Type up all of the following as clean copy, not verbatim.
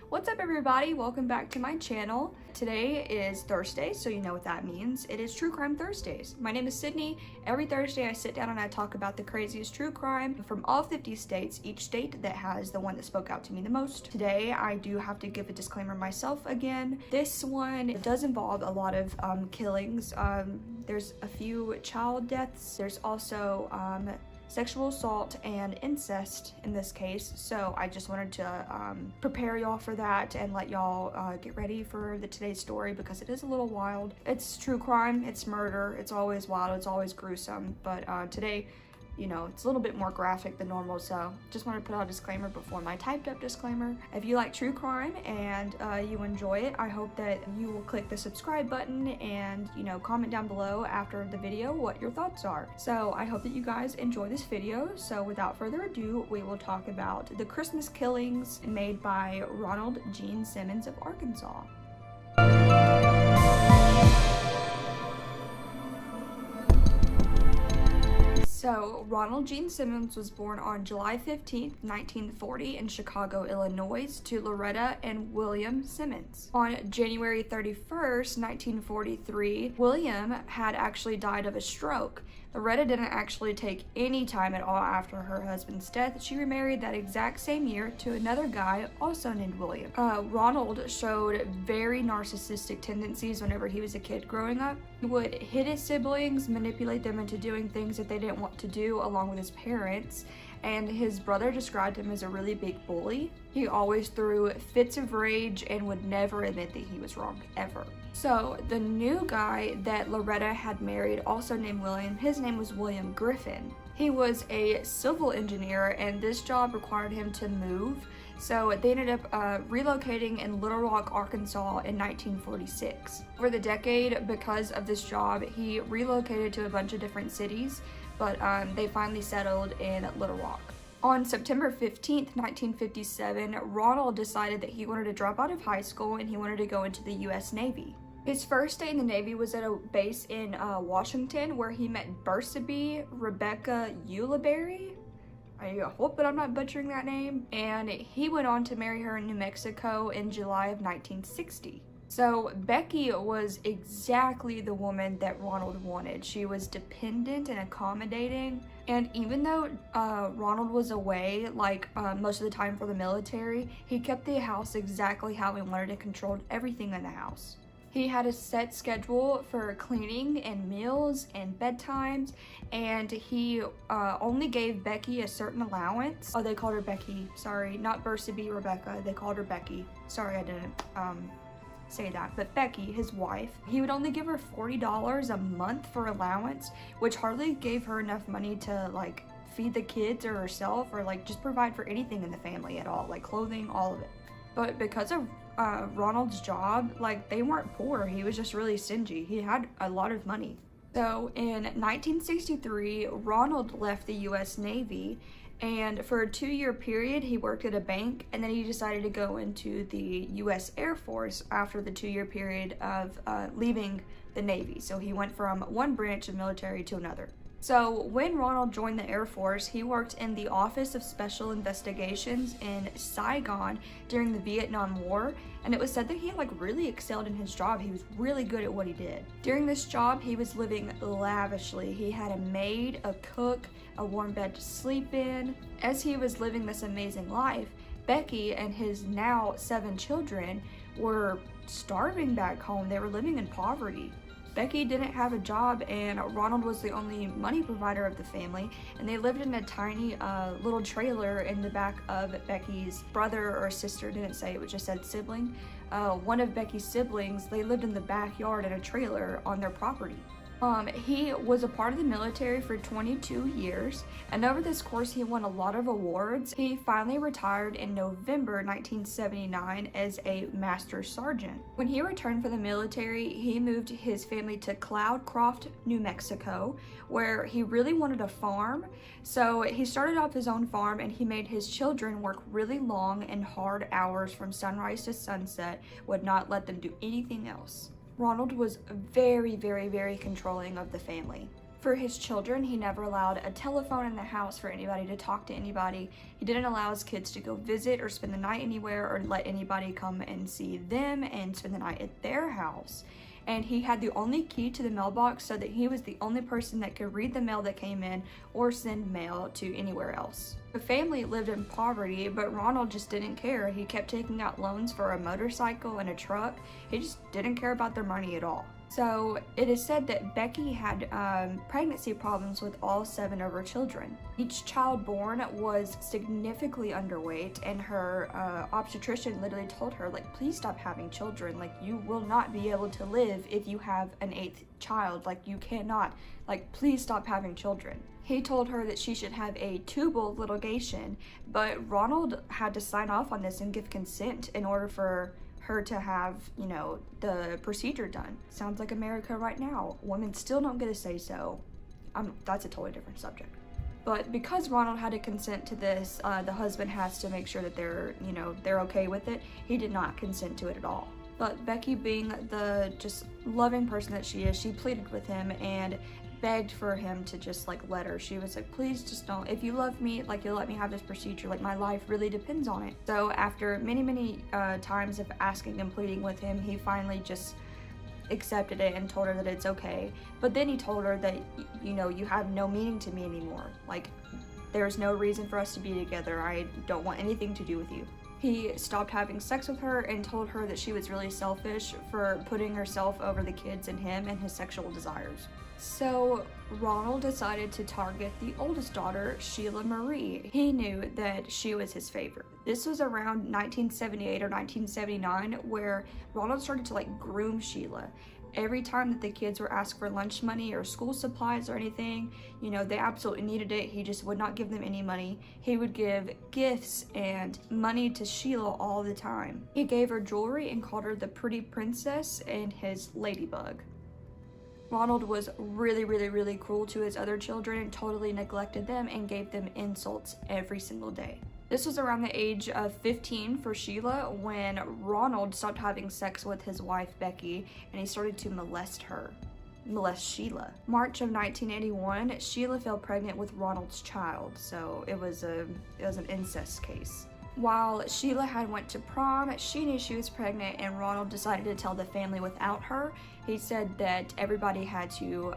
What's up everybody? Welcome back to my channel. Today is Thursday, so you know what that means. It is True Crime Thursdays. My name is Sydney. Every Thursday I sit down and I talk about the craziest true crime from all 50 states, each state that has the one that spoke out to me the most. Today I do have to give a disclaimer myself again. This one does involve a lot of killings. There's a few child deaths. There's also sexual assault and incest in this case, so I just wanted to prepare y'all for that and let y'all get ready for today's story because it is a little wild. It's true crime, it's murder, it's always wild, it's always gruesome, but today, you know, it's a little bit more graphic than normal, so just want to put out a disclaimer before my typed up disclaimer. If you like true crime and you enjoy it, I hope that you will click the subscribe button and, you know, comment down below after the video what your thoughts are. So I hope that you guys enjoy this video. So without further ado, we will talk about the Christmas killings made by Ronald Gene Simmons of Arkansas. So, Ronald Gene Simmons was born on July 15th, 1940 in Chicago, Illinois, to Loretta and William Simmons. On January 31st, 1943, William had actually died of a stroke. Loretta didn't actually take any time at all after her husband's death. She remarried that exact same year to another guy also named William. Ronald showed very narcissistic tendencies whenever he was a kid growing up. He would hit his siblings, manipulate them into doing things that they didn't want to do along with his parents, and his brother described him as a really big bully. He always threw fits of rage and would never admit that he was wrong, ever. So the new guy that Loretta had married, also named William, his name was William Griffin. He was a civil engineer and this job required him to move, so they ended up relocating in Little Rock, Arkansas in 1946. Over the decade, because of this job, he relocated to a bunch of different cities, but they finally settled in Little Rock. On September 15th, 1957, Ronald decided that he wanted to drop out of high school and he wanted to go into the U.S. Navy. His first day in the Navy was at a base in Washington where he met Bursaby Rebecca Ulibarri. I hope that I'm not butchering that name. And he went on to marry her in New Mexico in July of 1960. So Becky was exactly the woman that Ronald wanted. She was dependent and accommodating. And even though Ronald was away, like most of the time for the military, he kept the house exactly how he wanted and controlled everything in the house. He had a set schedule for cleaning and meals and bedtimes, and he only gave Becky a certain allowance. Oh, they called her Becky. Sorry, not Bursaby Rebecca. They called her Becky. Sorry, I didn't say that. But Becky, his wife, he would only give her $40 a month for allowance, which hardly gave her enough money to like feed the kids or herself or like just provide for anything in the family at all, like clothing, all of it. But because of Ronald's job, like they weren't poor, he was just really stingy. He had a lot of money. So in 1963, Ronald left the US Navy, and for a 2-year period he worked at a bank, and then he decided to go into the US Air Force after the 2-year period of leaving the Navy. So he went from one branch of military to another. So when Ronald joined the Air Force, he worked in the Office of Special Investigations in Saigon during the Vietnam War, and it was said that he like really excelled in his job. He was really good at what he did. During this job, he was living lavishly. He had a maid, a cook, a warm bed to sleep in. As he was living this amazing life, Becky and his now 7 children were starving back home. They were living in poverty. Becky didn't have a job and Ronald was the only money provider of the family, and they lived in a tiny little trailer in the back of Becky's brother or sister, didn't say, it just said sibling. One of Becky's siblings, they lived in the backyard in a trailer on their property. He was a part of the military for 22 years, and over this course he won a lot of awards. He finally retired in November 1979 as a master sergeant. When he returned from the military, he moved his family to Cloudcroft, New Mexico, where he really wanted a farm. So he started off his own farm and he made his children work really long and hard hours from sunrise to sunset, would not let them do anything else. Ronald was very, very, very controlling of the family. For his children, he never allowed a telephone in the house for anybody to talk to anybody. He didn't allow his kids to go visit or spend the night anywhere, or let anybody come and see them and spend the night at their house. And he had the only key to the mailbox, so that he was the only person that could read the mail that came in or send mail to anywhere else. The family lived in poverty, but Ronald just didn't care. He kept taking out loans for a motorcycle and a truck. He just didn't care about their money at all. So it is said that Becky had pregnancy problems with all 7 of her children. Each child born was significantly underweight, and her obstetrician literally told her, like, please stop having children. Like, you will not be able to live if you have an 8th child. Like, you cannot. Like, please stop having children. He told her that she should have a tubal ligation, but Ronald had to sign off on this and give consent in order for her to have, you know, the procedure done. Sounds like America right now. Women still don't get a say so. That's a totally different subject. But because Ronald had to consent to this, the husband has to make sure that they're okay with it. He did not consent to it at all. But Becky, being the just loving person that she is, she pleaded with him and begged for him to just like let her. She was like, please just don't. If you love me, like, you'll let me have this procedure. Like, my life really depends on it. So after many times of asking and pleading with him, he finally just accepted it and told her that it's okay. But then he told her that, you know, you have no meaning to me anymore. Like, there's no reason for us to be together. I don't want anything to do with you. He stopped having sex with her and told her that she was really selfish for putting herself over the kids and him and his sexual desires. So Ronald decided to target the oldest daughter, Sheila Marie. He knew that she was his favorite. This was around 1978 or 1979 where Ronald started to like groom Sheila. Every time that the kids were asked for lunch money or school supplies or anything, you know, they absolutely needed it. He just would not give them any money. He would give gifts and money to Sheila all the time. He gave her jewelry and called her the pretty princess and his ladybug. Ronald was really cruel to his other children and totally neglected them and gave them insults every single day. This was around the age of 15 for Sheila when Ronald stopped having sex with his wife Becky and he started to molest Sheila. March of 1981, Sheila fell pregnant with Ronald's child, so it was an incest case. While Sheila had went to prom, she knew she was pregnant and Ronald decided to tell the family without her. He said that everybody had to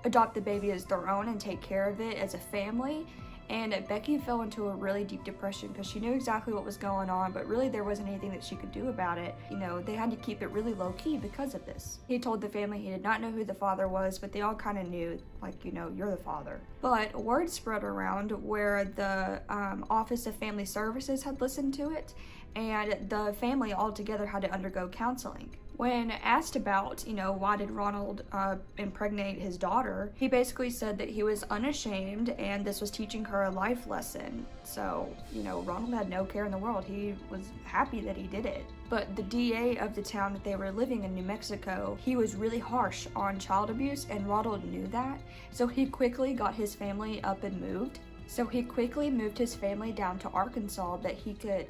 adopt the baby as their own and take care of it as a family. And Becky fell into a really deep depression because she knew exactly what was going on, but really there wasn't anything that she could do about it. You know, they had to keep it really low key because of this. He told the family he did not know who the father was, but they all kind of knew, like, you know, you're the father. But word spread around where the Office of Family Services had listened to it, and the family altogether had to undergo counseling. When asked about, you know, why did Ronald impregnate his daughter, he basically said that he was unashamed and this was teaching her a life lesson. So, you know, Ronald had no care in the world. He was happy that he did it. But the DA of the town that they were living in, New Mexico, he was really harsh on child abuse and Ronald knew that. So he quickly got his family up and moved. So he quickly moved his family down to Arkansas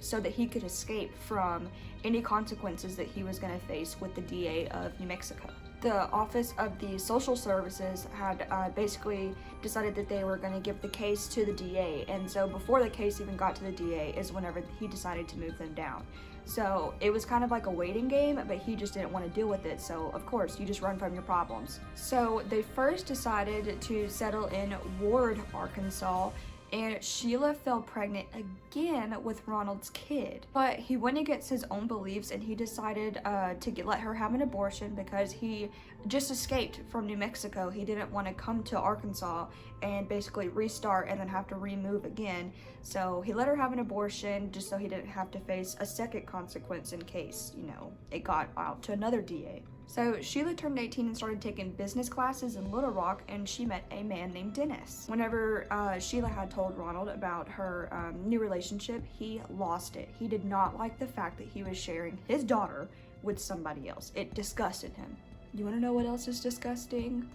so that he could escape from any consequences that he was going to face with the DA of New Mexico. The Office of the Social Services had basically decided that they were going to give the case to the DA, and so before the case even got to the DA is whenever he decided to move them down. So it was kind of like a waiting game, but he just didn't want to deal with it, so of course you just run from your problems. So they first decided to settle in Ward, Arkansas, and Sheila fell pregnant again with Ronald's kid. But he went against his own beliefs and he decided to let her have an abortion because he just escaped from New Mexico. He didn't want to come to Arkansas and basically restart and then have to remove again. So he let her have an abortion just so he didn't have to face a second consequence in case, you know, it got out to another DA. So Sheila turned 18 and started taking business classes in Little Rock, and she met a man named Dennis. Whenever Sheila had told Ronald about her new relationship, he lost it. He did not like the fact that he was sharing his daughter with somebody else. It disgusted him. You want to know what else is disgusting?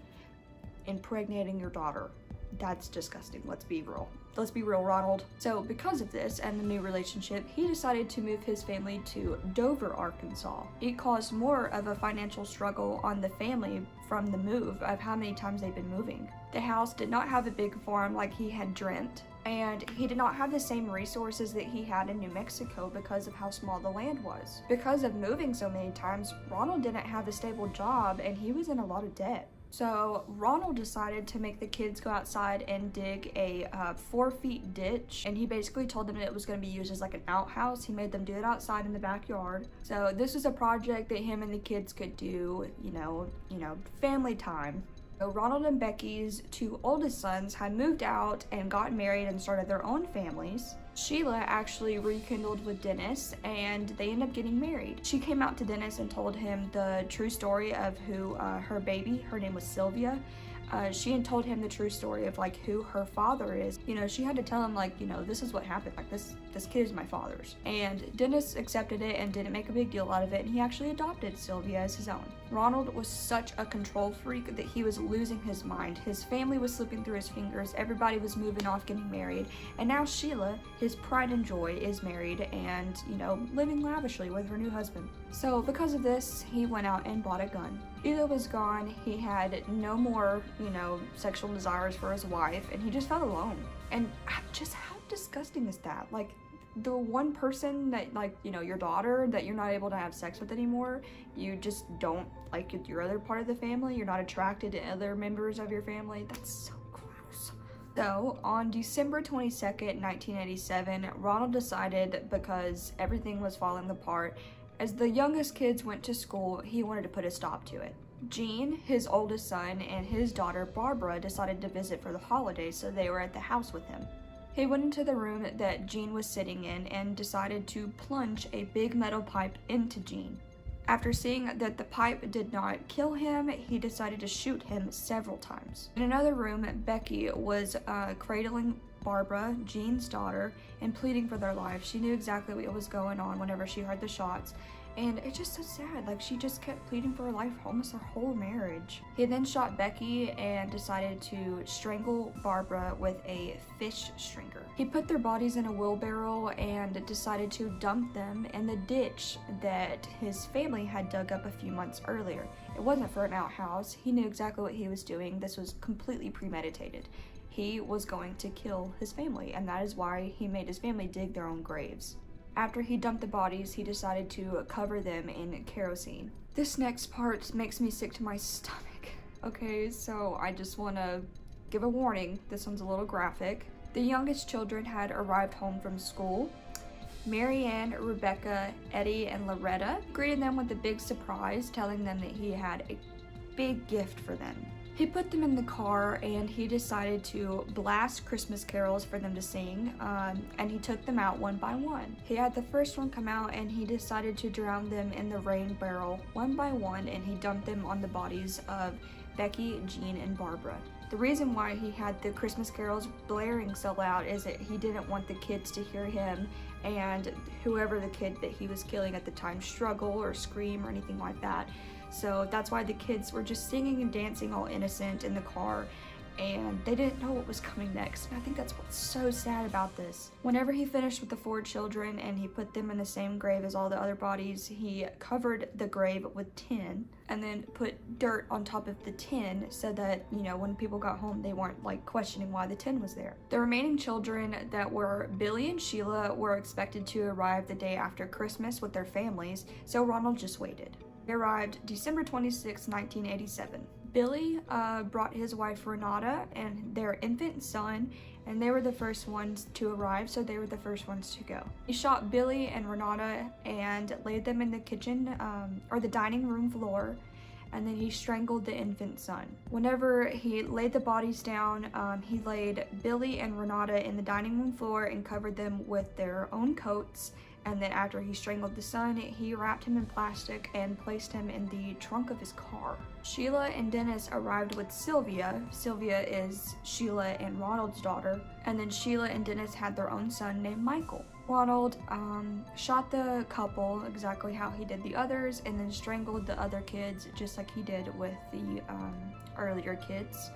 Impregnating your daughter. That's disgusting. Let's be real. Let's be real, Ronald. So because of this and the new relationship, he decided to move his family to Dover, Arkansas. It caused more of a financial struggle on the family from the move of how many times they've been moving. The house did not have a big farm like he had dreamt, and he did not have the same resources that he had in New Mexico because of how small the land was. Because of moving so many times, Ronald didn't have a stable job and he was in a lot of debt. So Ronald decided to make the kids go outside and dig a 4-foot ditch, and he basically told them that it was going to be used as like an outhouse. He made them do it outside in the backyard. So this was a project that him and the kids could do, you know, family time. So Ronald and Becky's 2 oldest sons had moved out and gotten married and started their own families. Sheila actually rekindled with Dennis, and they ended up getting married. She came out to Dennis and told him the true story of who her baby, her name was Sylvia. She had told him the true story of like who her father is. You know, she had to tell him like, you know, this is what happened. Like this kid is my father's. And Dennis accepted it and didn't make a big deal out of it. And he actually adopted Sylvia as his own. Ronald was such a control freak that he was losing his mind. His family was slipping through his fingers. Everybody was moving off, getting married. And now Sheila, his pride and joy, is married and, you know, living lavishly with her new husband. So because of this, he went out and bought a gun. Sheila was gone. He had no more, you know, sexual desires for his wife, and he just felt alone. And just how disgusting is that? Like, the one person that, like, you know, your daughter that you're not able to have sex with anymore, you just don't like your other part of the family, you're not attracted to other members of your family. That's so gross. So on December 22nd, 1987, Ronald decided, because everything was falling apart, as the youngest kids went to school, he wanted to put a stop to it. Gene, his oldest son, and his daughter Barbara decided to visit for the holidays, so they were at the house with him. He went into the room that Gene was sitting in and decided to plunge a big metal pipe into Gene. After seeing that the pipe did not kill him, he decided to shoot him several times. In another room, Becky was cradling Barbara, Gene's daughter, and pleading for their lives. She knew exactly what was going on whenever she heard the shots. And it's just so sad, like she just kept pleading for her life almost her whole marriage. He then shot Becky and decided to strangle Barbara with a fish stringer. He put their bodies in a wheelbarrow and decided to dump them in the ditch that his family had dug up a few months earlier. It wasn't for an outhouse. He knew exactly what he was doing. This was completely premeditated. He was going to kill his family, and that is why he made his family dig their own graves. After he dumped the bodies, he decided to cover them in kerosene. This next part makes me sick to my stomach. Okay, so I just want to give a warning. This one's a little graphic. The youngest children had arrived home from school. Marianne, Rebecca, Eddie, and Loretta greeted them with a big surprise, telling them that he had a big gift for them. He put them in the car and he decided to blast Christmas carols for them to sing, and he took them out one by one. He had the first one come out and he decided to drown them in the rain barrel one by one, and he dumped them on the bodies of Becky, Gene, and Barbara. The reason why he had the Christmas carols blaring so loud is that he didn't want the kids to hear him and whoever the kid that he was killing at the time struggle or scream or anything like that. So that's why the kids were just singing and dancing all innocent in the car, and they didn't know what was coming next. And I think that's what's so sad about this. Whenever he finished with the 4 children and he put them in the same grave as all the other bodies, he covered the grave with tin and then put dirt on top of the tin so that, you know, when people got home, they weren't like questioning why the tin was there. The remaining children that were Billy and Sheila were expected to arrive the day after Christmas with their families, so Ronald just waited. They arrived December 26, 1987. Billy brought his wife Renata and their infant son, and they were the first ones to arrive, so they were the first ones to go. He shot Billy and Renata and laid them in the kitchen or the dining room floor, and then he strangled the infant son. Whenever he laid the bodies down, he laid Billy and Renata in the dining room floor and covered them with their own coats. And then after he strangled the son, he wrapped him in plastic and placed him in the trunk of his car. Sheila and Dennis arrived with Sylvia. Sylvia is Sheila and Ronald's daughter. And then Sheila and Dennis had their own son named Michael. Ronald shot the couple exactly how he did the others, and then strangled the other kids just like he did with the earlier kids.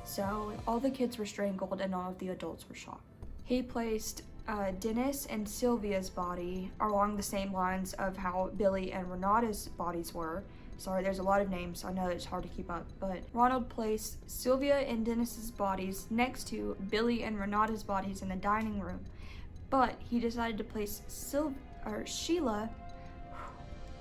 So all the kids were strangled and all of the adults were shot. He placed Dennis and Sylvia's body along the same lines of how Billy and Renata's bodies were. Sorry, there's a lot of names. I know it's hard to keep up, but Ronald placed Sylvia and Dennis's bodies next to Billy and Renata's bodies in the dining room, but he decided to place Sheila.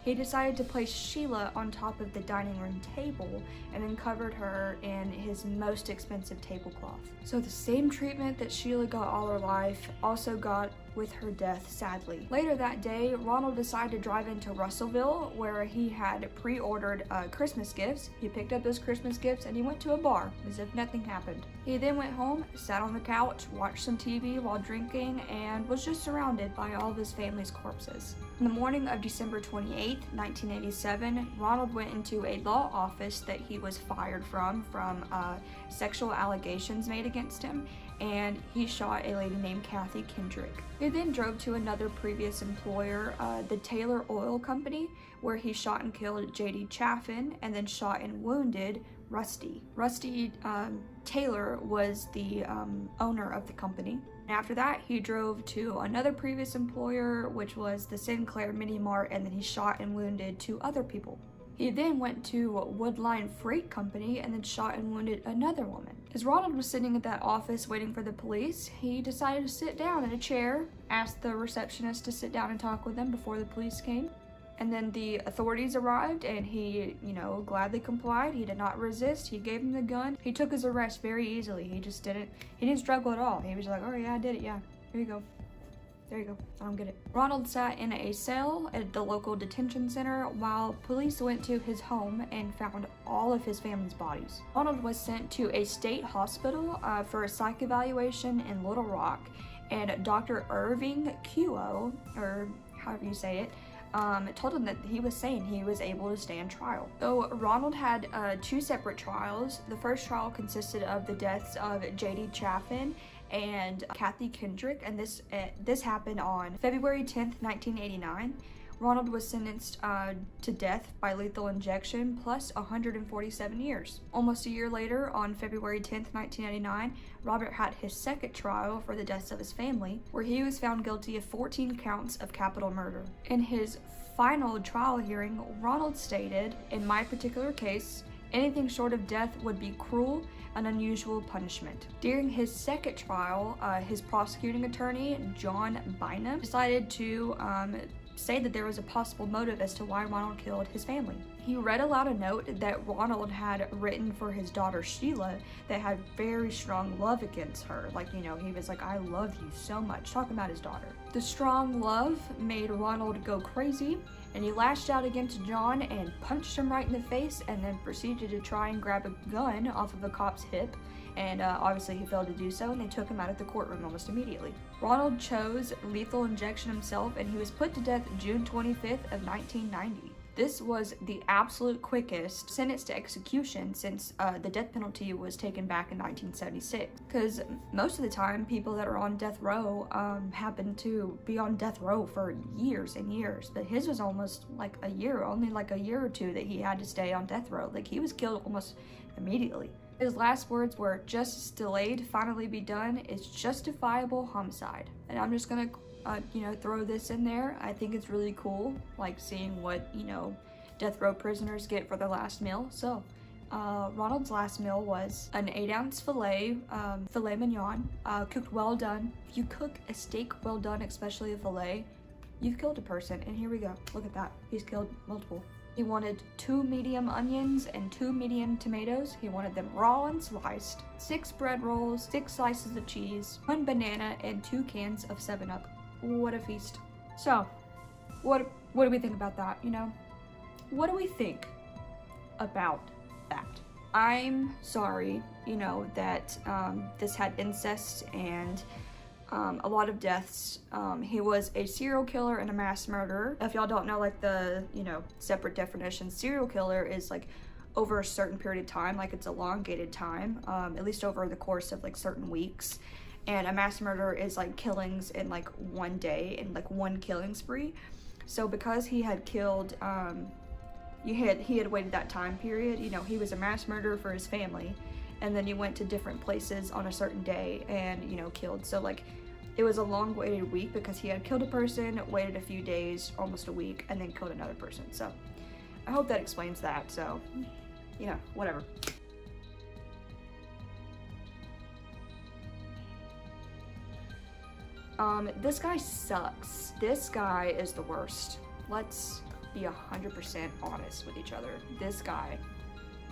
He decided to place Sheila on top of the dining room table and then covered her in his most expensive tablecloth. So the same treatment that Sheila got all her life also got with her death, sadly. Later that day, Ronald decided to drive into Russellville, where he had pre-ordered Christmas gifts. He picked up those Christmas gifts and he went to a bar as if nothing happened. He then went home, sat on the couch, watched some TV while drinking, and was just surrounded by all of his family's corpses. In the morning of December 28, 1987, Ronald went into a law office that he was fired from sexual allegations made against him, and he shot a lady named Kathy Kendrick. He then drove to another previous employer, the Taylor Oil Company, where he shot and killed J.D. Chaffin and then shot and wounded Rusty. Rusty Taylor was the owner of the company. After that, he drove to another previous employer, which was the Sinclair Mini Mart, and then he shot and wounded 2 other people. He then went to Woodline Freight Company and then shot and wounded another woman. As Ronald was sitting at that office waiting for the police, he decided to sit down in a chair, asked the receptionist to sit down and talk with him before the police came. And then the authorities arrived and he, gladly complied. He did not resist. He gave him the gun. He took his arrest very easily. He didn't struggle at all. He was like, oh yeah, I did it, yeah. Here you go. There you go. I don't get it. Ronald sat in a cell at the local detention center while police went to his home and found all of his family's bodies. Ronald was sent to a state hospital for a psych evaluation in Little Rock, and Dr. Irving Keogh, or however you say it, told him that he was sane. He was able to stand trial. So Ronald had 2 separate trials. The first trial consisted of the deaths of J.D. Chaffin and Kathy Kendrick, and this happened on February 10th, 1989. Ronald was sentenced to death by lethal injection plus 147 years. Almost a year later, on February 10th, 1999, Robert had his second trial for the deaths of his family, where he was found guilty of 14 counts of capital murder. In his final trial hearing, Ronald stated, "In my particular case, anything short of death would be cruel and unusual punishment." During his second trial, his prosecuting attorney, John Bynum, decided to say that there was a possible motive as to why Ronald killed his family. He read aloud a note that Ronald had written for his daughter Sheila that had very strong love against her. He was like, "I love you so much," talking about his daughter. The strong love made Ronald go crazy, and he lashed out against John and punched him right in the face, and then proceeded to try and grab a gun off of a cop's hip, and obviously he failed to do so, and they took him out of the courtroom almost immediately. Ronald chose lethal injection himself, and he was put to death June 25th of 1990. This was the absolute quickest sentence to execution since the death penalty was taken back in 1976. Because most of the time, people that are on death row happen to be on death row for years and years. But his was almost like a year, only like a year or two that he had to stay on death row. He was killed almost immediately. His last words were, "Justice delayed, finally be done. It's justifiable homicide." And I'm just gonna throw this in there. I think it's really cool, seeing what, death row prisoners get for their last meal. So, Ronald's last meal was an 8-ounce filet mignon, cooked well done. If you cook a steak well done, especially a filet, you've killed a person. And here we go. Look at that. He's killed multiple. He wanted 2 medium onions and 2 medium tomatoes. He wanted them raw and sliced. 6 bread rolls, 6 slices of cheese, 1 banana, and 2 cans of 7-Up. What a feast. So, what do we think about that, What do we think about that? I'm sorry, that this had incest and a lot of deaths. He was a serial killer and a mass murderer. If y'all don't know, the, separate definitions, serial killer is, over a certain period of time, it's elongated time, at least over the course of, certain weeks. And a mass murderer is killings in one day and one killing spree. So because he had killed, he had waited that time period, he was a mass murderer for his family, and then he went to different places on a certain day and, you know, killed. So like, it was a long waited week because he had killed a person, waited a few days, almost a week, and then killed another person. So I hope that explains that. So, you know, whatever. This guy sucks. This guy is the worst. Let's be 100% honest with each other. This guy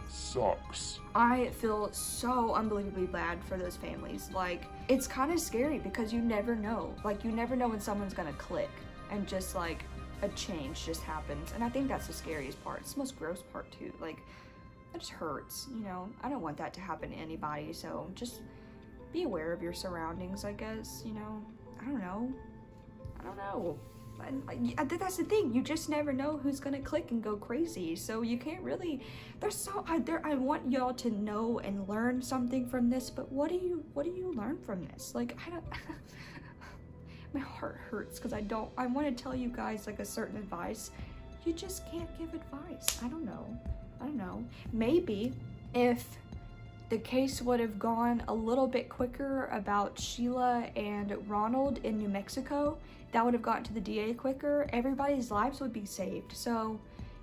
sucks. I feel so unbelievably bad for those families. Like, it's kind of scary because you never know. Like, you never know when someone's gonna click and just like a change just happens. And I think that's the scariest part. It's the most gross part too. Like, that just hurts, you know? I don't want that to happen to anybody. So just be aware of your surroundings, I guess, you know? I don't know. I think that's the thing. You just never know who's gonna click and go crazy. So you can't really. I want y'all to know and learn something from this. But what do you learn from this? Like, I don't. My heart hurts because I want to tell you guys like a certain advice. You just can't give advice. I don't know. Maybe if the case would have gone a little bit quicker about Sheila and Ronald in New Mexico, that would have gotten to the DA quicker. Everybody's lives would be saved. So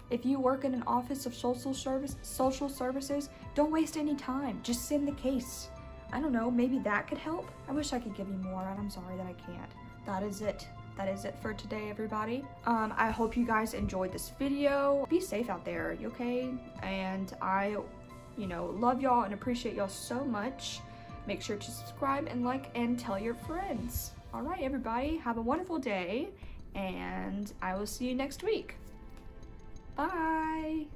if you work in an office of social services, don't waste any time. Just send the case. I don't know, maybe that could help. I wish I could give you more, and I'm sorry that I can't. That is it. That is it for today, everybody. I hope you guys enjoyed this video. Be safe out there, okay? And I, you know, love y'all and appreciate y'all so much. Make sure to subscribe and like and tell your friends. All right, everybody, have a wonderful day, and I will see you next week. Bye.